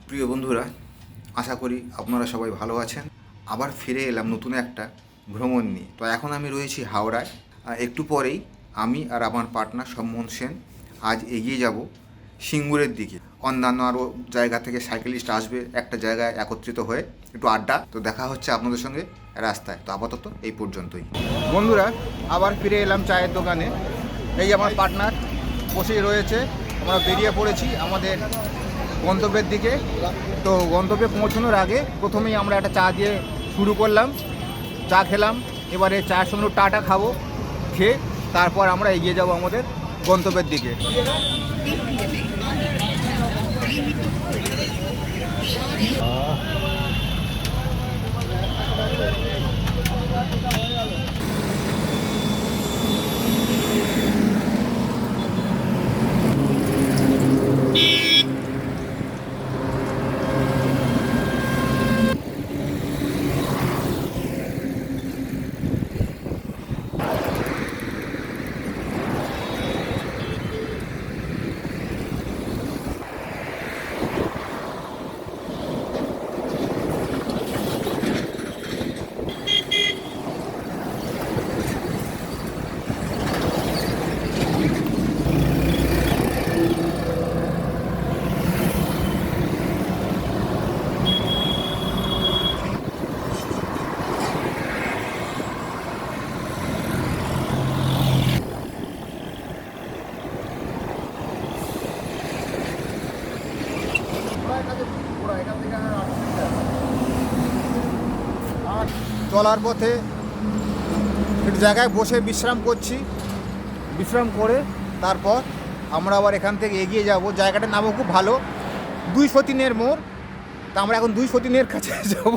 প্রিয় বন্ধুরা, আশা করি আপনারা সবাই ভালো আছেন। আবার ফিরে এলাম নতুন একটা ভ্রমণ নিয়ে। তো এখন আমি রয়েছি হাওড়ায়। একটু পরেই আমি আর আমার পার্টনার সম্মোহন সেন আজ এগিয়ে যাব সিঙ্গুরের দিকে। অন্যান্য আরও জায়গা থেকে সাইকেলিস্ট আসবে একটা জায়গায় একত্রিত হয়ে একটু আড্ডা। তো দেখা হচ্ছে আপনাদের সঙ্গে রাস্তায়। তো আপাতত এই পর্যন্তই। বন্ধুরা, আবার ফিরে এলাম চায়ের দোকানে। এই আমার পার্টনার বসেই রয়েছে। আমরা বেরিয়ে পড়েছি আমাদের গন্তব্যের দিকে। তো গন্তব্যে পৌঁছানোর আগে প্রথমেই আমরা একটা চা দিয়ে শুরু করলাম। চা খেলাম, এবারে চায়ের সঙ্গে টাটা খাবো, খেয়ে তারপর আমরা এগিয়ে যাব আমাদের গন্তব্যের দিকে। চলার পথে একটু জায়গায় বসে বিশ্রাম করছি। বিশ্রাম করে তারপর আমরা আবার এখান থেকে এগিয়ে যাব। জায়গাটার নামও খুব ভালো, 2 সতীনের মোড়। তা আমরা এখন 2 সতীনের কাছে যাব।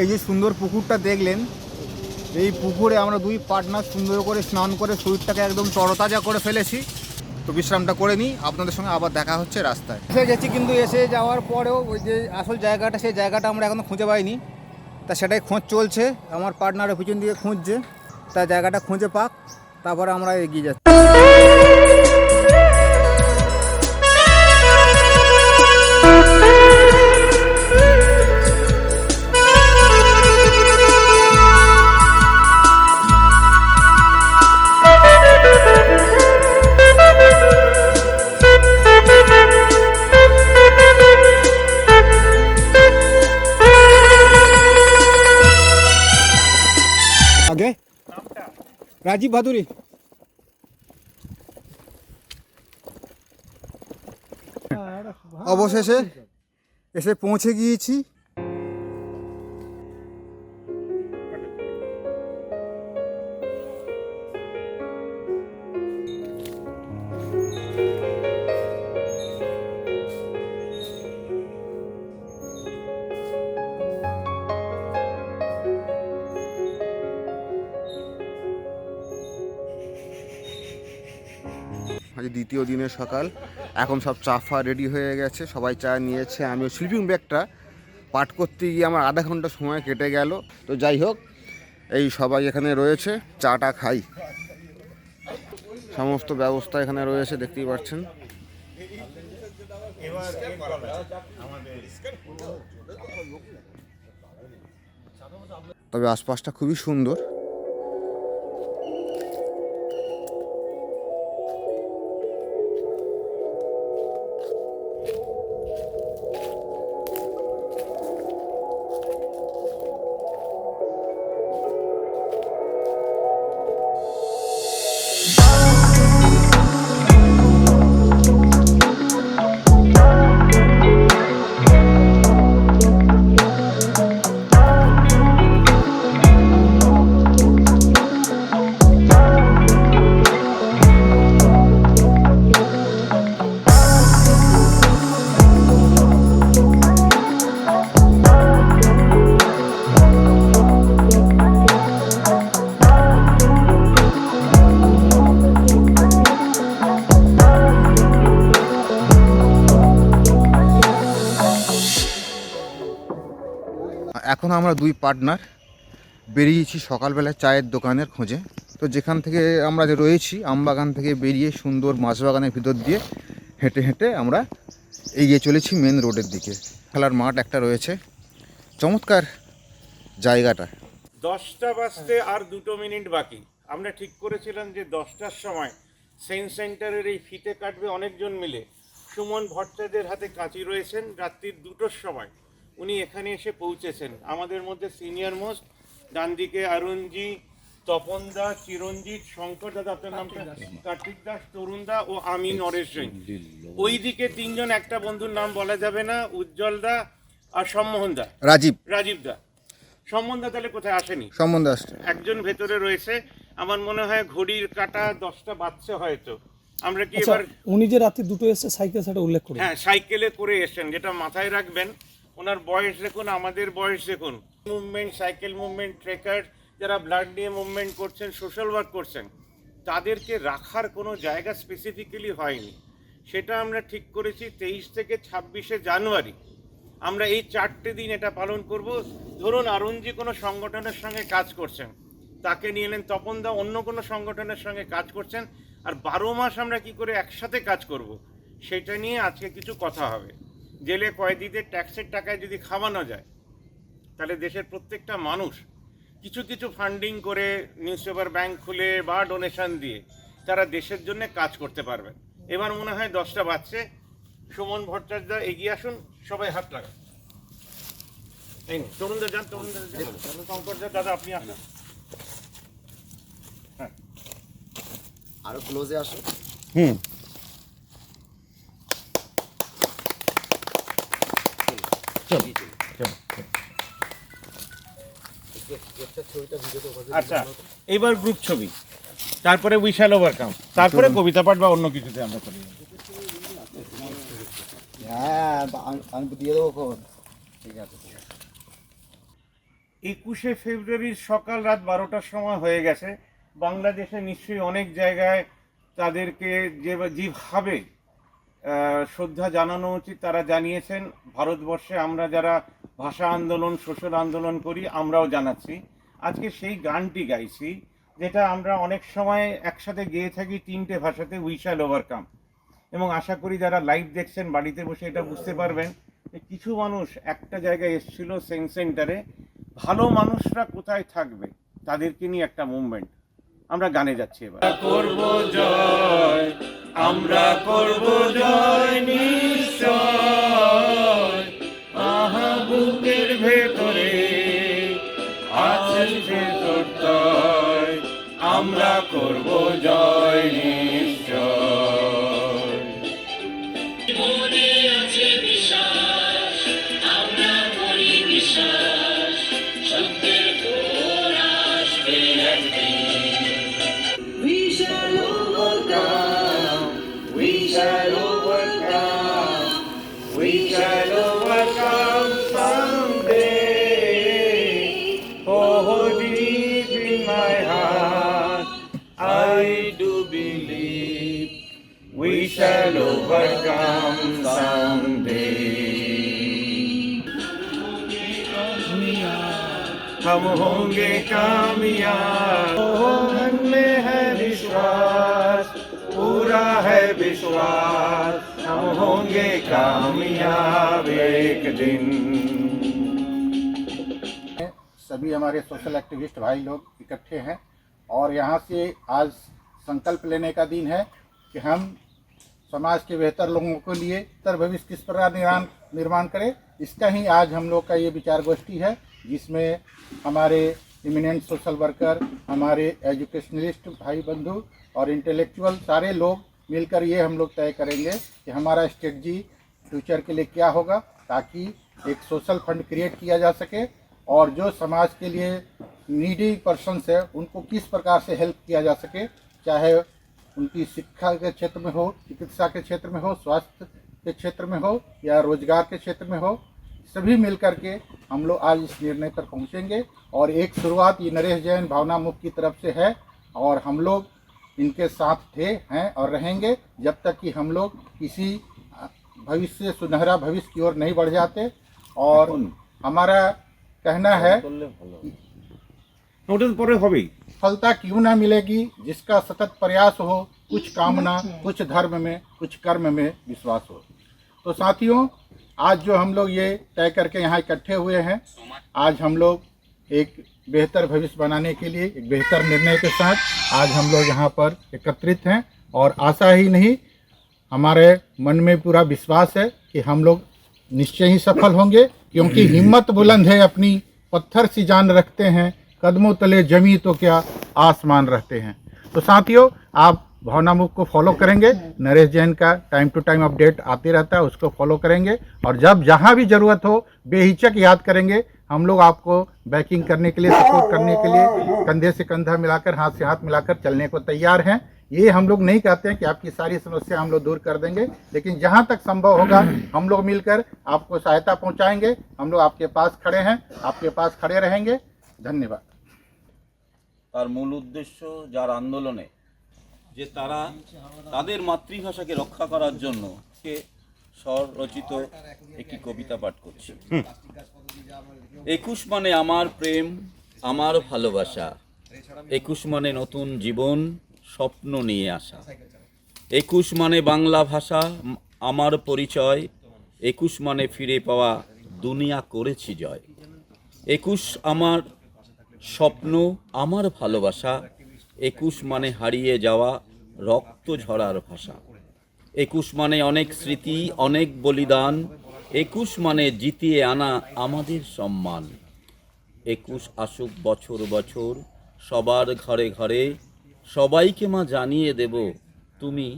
এই যে সুন্দর পুকুরটা দেখলেন, এই পুকুরে আমরা 2 পার্টনার সুন্দর করে স্নান করে শরীরটাকে একদম তরতাজা করে ফেলেছি। তো বিশ্রামটা করে নিই, আপনাদের সঙ্গে আবার দেখা হচ্ছে রাস্তায়। এসে গেছি, কিন্তু এসে যাওয়ার পরেও ওই যে আসল জায়গাটা, সেই জায়গাটা আমরা এখনও খুঁজে পাইনি। তা সেটাই খোঁজ চলছে, আমার পার্টনারের পিছন দিকে খুঁজছে। তা জায়গাটা খুঁজে পাক, তারপরে আমরা এগিয়ে যাচ্ছি। আগে রাজীব ভাদুরী। অবশেষে এসে পৌঁছে গিয়েছি। আজ দ্বিতীয় দিনের সকাল। এখন সব চা ফা রেডি হয়ে গেছে, সবাই চা নিয়েছে। আমি স্লিপিং ব্যাগটা পাঠ করতে গিয়ে আমার আধা ঘন্টা সময় কেটে গেল। তো যাই হোক, এই সবাই এখানে রয়েছে, চাটা খাই। সমস্ত ব্যবস্থা এখানে রয়েছে, দেখতেই পাচ্ছেন। তবে আশপাশটা খুবই সুন্দর। এখন আমরা দুই পার্টনার বেরিয়েছি সকালবেলায় চায়ের দোকানের খোঁজে। তো যেখান থেকে আমরা যে রয়েছি আমবাগান থেকে বেরিয়ে সুন্দর মাছবাগানের ভিতর দিয়ে হেঁটে হেঁটে আমরা এগিয়ে চলেছি মেন রোডের দিকে। খেলার মাঠ একটা রয়েছে, চমৎকার জায়গাটা। 10টা বাজতে আর 2 মিনিট বাকি। আমরা ঠিক করেছিলাম যে 10টার সময় সেন্ট সেন্টারের এই ফিতে কাটবে অনেকজন মিলে। সুমন ভট্টাচার্যের হাতে কাঁচি রয়েছেন, রাত্রির 2টোর সময় উনি এখানে এসে পৌঁছেছেন। আমাদের মধ্যে সিনিয়র মোস্ট, ডান দিকে অরুণজি, তপনদা, চিরঞ্জিত, শঙ্কর দাদা, আপনার নামটা, কার্তিক দাস, তরুণ দা ও আমি নরেশ জৈন। ওই দিকে 3 জন, একটা বন্ধুর নাম বলা যাবে না, উজ্জ্বল দা আর সম্মোহন দা, রাজীব দা। সম্বন্ধা তাহলে কোথায় আসেনি? সম্বন্ধে আসছে একজন ভেতরে রয়েছে। আমার মনে হয় ঘড়ির কাঁটা 10টা বাজছে হয়তো। আমরা কি আচ্ছা, এবার উনি যে রাতে দুটো এসে সাইকেল সেটা উল্লেখ করে। হ্যাঁ, সাইকেলে করে এসেছেন, যেটা মাথায় রাখবেন। ওনার বয়স দেখুন, আমাদের বয়স দেখুন। মুভমেন্ট, সাইকেল মুভমেন্ট, ট্রেকার, যারা ব্লাড নিয়ে মুভমেন্ট করছেন, সোশ্যাল ওয়ার্ক করছেন, তাদেরকে রাখার কোনো জায়গা স্পেসিফিক্যালি হয়নি। সেটা আমরা ঠিক করেছি 23 থেকে 26শে জানুয়ারি আমরা এই 4টে দিন এটা পালন করব। ধরুন অরুণজি কোনো সংগঠনের সঙ্গে কাজ করছেন, তাকে নিয়ে এলেন। তপনদা অন্য কোনো সংগঠনের সঙ্গে কাজ করছেন। আর 12 মাস আমরা কি করে একসাথে কাজ করব, সেটা নিয়ে আজকে কিছু কথা হবে। জেলে কয়েদিদের ট্যাক্সের টাকায় যদি খাওয়ানো যায়, তাহলে দেশের প্রত্যেকটা মানুষ কিছু কিছু ফান্ডিং করে, নিউজ পেপার ব্যাংক খুলে বা ডোনেশন দিয়ে তারা দেশের জন্য কাজ করতে পারবেন। এবার মনে হয় 10টা বাজছে। সুমন ভট্টাচার্য এগিয়ে আসুন, সবাই হাত লাগান। এই তরুণদা যান, তরুণদা যান, শঙ্কর দাদা আপনি আসুন। হ্যাঁ, আরো ক্লোজে আসো। আচ্ছা, এবার গ্রুপ ছবি, তারপরে উই শ্যাল ওভারকাম, তারপরে কবিতা পাঠ বা অন্য কিছুতে আমরা করি। হ্যাঁ, আমি দিয়ে দেবো ফোন। ঠিক আছে। 21শে ফেব্রুয়ারির সকাল রাত 12টার সময় হয়ে গেছে। বাংলাদেশে নিশ্চয়ই অনেক জায়গায় তাদেরকে যেভাবে শ্রদ্ধা জানানো উচিত তারা জানিয়েছেন। ভারতবর্ষে আমরা যারা ভাষা আন্দোলন, সোশ্যাল আন্দোলন করি, আমরাও জানাচ্ছি। আজকে সেই গানটি গাইছি, যেটা আমরা অনেক সময় একসাথে গেয়ে থাকি 3টে ভাষাতে, উই শ্যাল ওভারকাম। এবং আশা করি যারা লাইভ দেখছেন বাড়িতে বসে এটা বুঝতে পারবেন যে কিছু মানুষ একটা জায়গায় এসেছিল সেন্ট সেন্টারে। ভালো মানুষরা কোথায় থাকবে, তাদেরকে নিয়ে একটা মুভমেন্ট। আমরা গানে যাচ্ছি এবার। করব জয়, আমরা করব জয় নিশ্চয়, বুকের ভেতরে আছে যে সত্যই, আমরা করব জয় নিশ্চয়। মনে আছে বিশ্বাস, আমরা করি বিশ্বাস, সত্যের ভোর আসবে একদিন। We shall overcome, we shall overcome, we shall overcome someday. Oh, deep in my heart, I do believe we shall overcome someday. हम होंगे कामयाब, मन में है विश्वास, पूरा है विश्वास, हम होंगे कामयाब एक दिन। सभी हमारे सोशल एक्टिविस्ट भाई लोग इकट्ठे हैं और यहाँ से आज संकल्प लेने का दिन है कि हम समाज के बेहतर लोगों के लिए बेहतर भविष्य किस प्रकार निर्माण करें। इसका ही आज हम लोग का ये विचार गोष्ठी है, जिसमें हमारे इमिनेंट सोशल वर्कर, हमारे एजुकेशनलिस्ट भाई बंधु और इंटेलेक्चुअल सारे लोग मिलकर ये हम लोग तय करेंगे कि हमारा स्ट्रेटजी फ्यूचर के लिए क्या होगा, ताकि एक सोशल फंड क्रिएट किया जा सके और जो समाज के लिए नीडी पर्सन्स है उनको किस प्रकार से हेल्प किया जा सके, चाहे उनकी शिक्षा के क्षेत्र में हो, चिकित्सा के क्षेत्र में हो, स्वास्थ्य के क्षेत्र में हो या रोजगार के क्षेत्र में हो। सभी मिलकर के हम लोग आज इस निर्णय पर पहुंचेंगे और एक शुरुआत ये नरेश जैन भावना मुक्त की तरफ से है और हम लोग इनके साथ थे, हैं और रहेंगे जब तक कि हम लोग किसी भविष्य सुनहरा भविष्य की ओर नहीं बढ़ जाते। और हमारा कहना है ওটা তো পরে হবেই। सफलता क्यों ना मिलेगी जिसका सतत प्रयास हो, कुछ कामना, कुछ धर्म में, कुछ कर्म में विश्वास हो। तो साथियों, आज जो हम लोग ये तय करके यहाँ इकट्ठे हुए हैं, आज हम लोग एक बेहतर भविष्य बनाने के लिए एक बेहतर निर्णय के साथ आज हम लोग यहाँ पर एकत्रित हैं। और आशा ही नहीं, हमारे मन में पूरा विश्वास है कि हम लोग निश्चय ही सफल होंगे, क्योंकि हिम्मत बुलंद है अपनी, पत्थर सी जान रखते हैं, कदमों तले जमी तो क्या आसमान रहते हैं। तो साथियों, आप भावनामुख को फॉलो करेंगे, नरेश जैन का टाइम टू टाइम अपडेट आते रहता है, उसको फॉलो करेंगे। और जब जहाँ भी ज़रूरत हो बेहिचक याद करेंगे। हम लोग आपको बैकिंग करने के लिए, सपोर्ट करने के लिए कंधे से कंधा मिलाकर, हाथ से हाथ मिलाकर चलने को तैयार हैं। ये हम लोग नहीं कहते हैं कि आपकी सारी समस्या हम लोग दूर कर देंगे, लेकिन जहाँ तक संभव होगा हम लोग मिलकर आपको सहायता पहुँचाएंगे। हम लोग आपके पास खड़े हैं, आपके पास खड़े रहेंगे। धन्यवाद। তার মূল উদ্দেশ্য যার আন্দোলনে যে তারা তাদের মাতৃভাষাকে রক্ষা করার জন্য কে স্বরচিত একটি কবিতা পাঠ করছি। 21 মানে আমার প্রেম, আমার ভালোবাসা, 21 মানে নতুন জীবন, স্বপ্ন নিয়ে আসা, 21 মানে বাংলা ভাষা আমার পরিচয়, 21 মানে ফিরে পাওয়া দুনিয়া করেছি জয়, 21 আমার স্বপ্ন, আমার ভালোবাসা, 21 মানে হারিয়ে যাওয়া রক্ত ঝরার ভাষা, 21 মানে অনেক স্মৃতি, অনেক বলিদান, 21 মানে জিতিয়ে আনা আমাদের সম্মান, 21 আসুক বছর বছর সবার ঘরে ঘরে, সবাইকে মা জানিয়ে দেব তুমি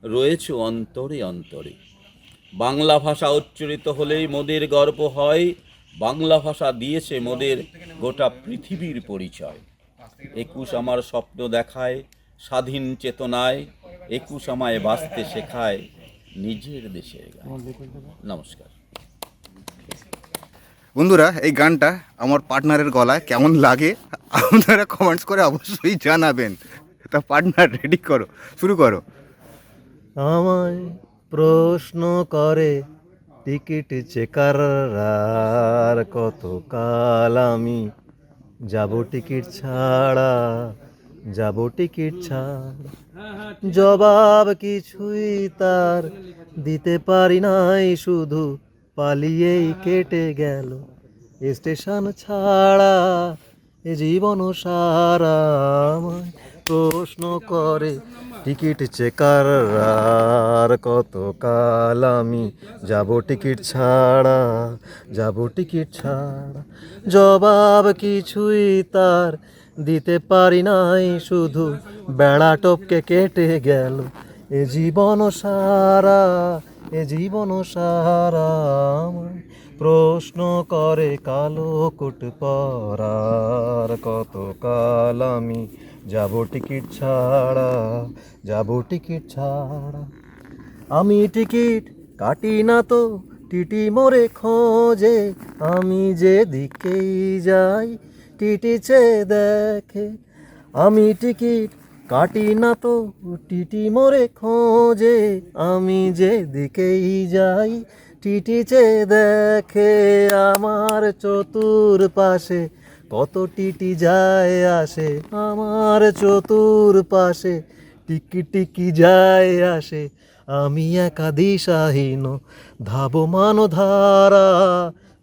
রয়েছো অন্তরে অন্তরে। বাংলা ভাষা উচ্চারিত হলেই মোদের গর্ব হয়, বাংলা ভাষা দিয়েছে মোদের গোটা পৃথিবীর পরিচয়। 21 আমার স্বপ্ন দেখায় স্বাধীন চেতনায়, 21 আমায় বাঁচতে শেখায় নিজের দেশের গান। নমস্কার। বন্ধুরা, এই গানটা আমার পার্টনারের গলায় কেমন লাগে আপনারা কমেন্টস করে অবশ্যই জানাবেন। তা পার্টনার রেডি করো, শুরু করো। আমায় প্রশ্ন করে টিকিট চেকার, কতকাল আমি যাব টিকিট ছাড়া, যাব টিকিট ছাড়া, জবাব কিছুই তার দিতে পারি নাই, শুধু পালিয়েই কেটে গেল স্টেশন ছাড়া এ জীবন সারা। আমায় প্রশ্ন করে টিকিট চেকার, কতকাল আমি যাব টিকিট ছাড়া, যাব টিকিট ছাড়া, জবাব কিছুই তার দিতে পারি নাই, শুধু বেড়া টপকে কেটে গেল এ জীবন সারা, এ জীবন সারা। আমায় প্রশ্ন করে কালো কোট পরার, কতকাল আমি যাব টিকিট ছাড়া, যাব টিকিট ছাড়া। আমি টিকিট কাটি না তো টিটি মোরে খোঁজে, আমি যে দিকেই যাই টিটি চেয়ে দেখে। আমি টিকিট কাটি না তো টিটি মোরে খোঁজে, আমি যে দিকেই যাই টিটি চেয়ে দেখে। আমার চতুর পাশে কত টিটি যায় আসে, আমার চতুর পাশে টিকি টিকি যায় আসে। আমি একা দিশাহীন ধাবমান ধারা,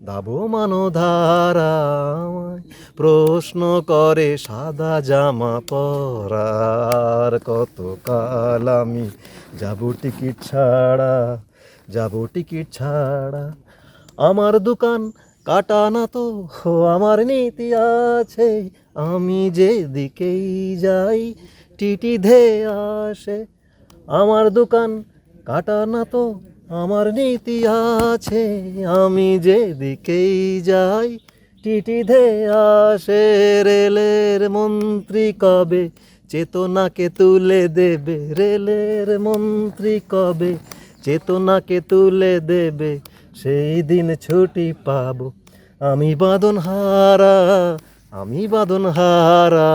ধাবমান ধারা। আমায় প্রশ্ন করে সাদা জামা পরার, কতকাল আমি যাব টিকিট ছাড়া, যাব টিকিট ছাড়া। আমার দোকান কাটা না তো আমার নীতি আছে, আমি যে দিকেই যাই টিটি ধেয়ে আসে। আমার দোকান কাটা না তো আমার নীতি আছে, আমি যে দিকেই যাই টিটি ধেয়ে আসে। রেলের মন্ত্রী কবে চেতনাকে তুলে দেবে, রেলের মন্ত্রী কবে চেতনাকে তুলে দেবে, সেই দিন ছুটি পাবো আমি বাঁধন হারা, আমি বাঁধন হারা।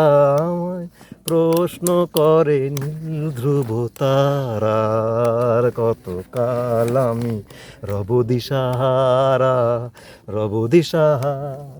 আমায় প্রশ্ন করে নীল ধ্রুব তারার, কতকাল আমি রব দিশাহারা, রব দিশাহারা।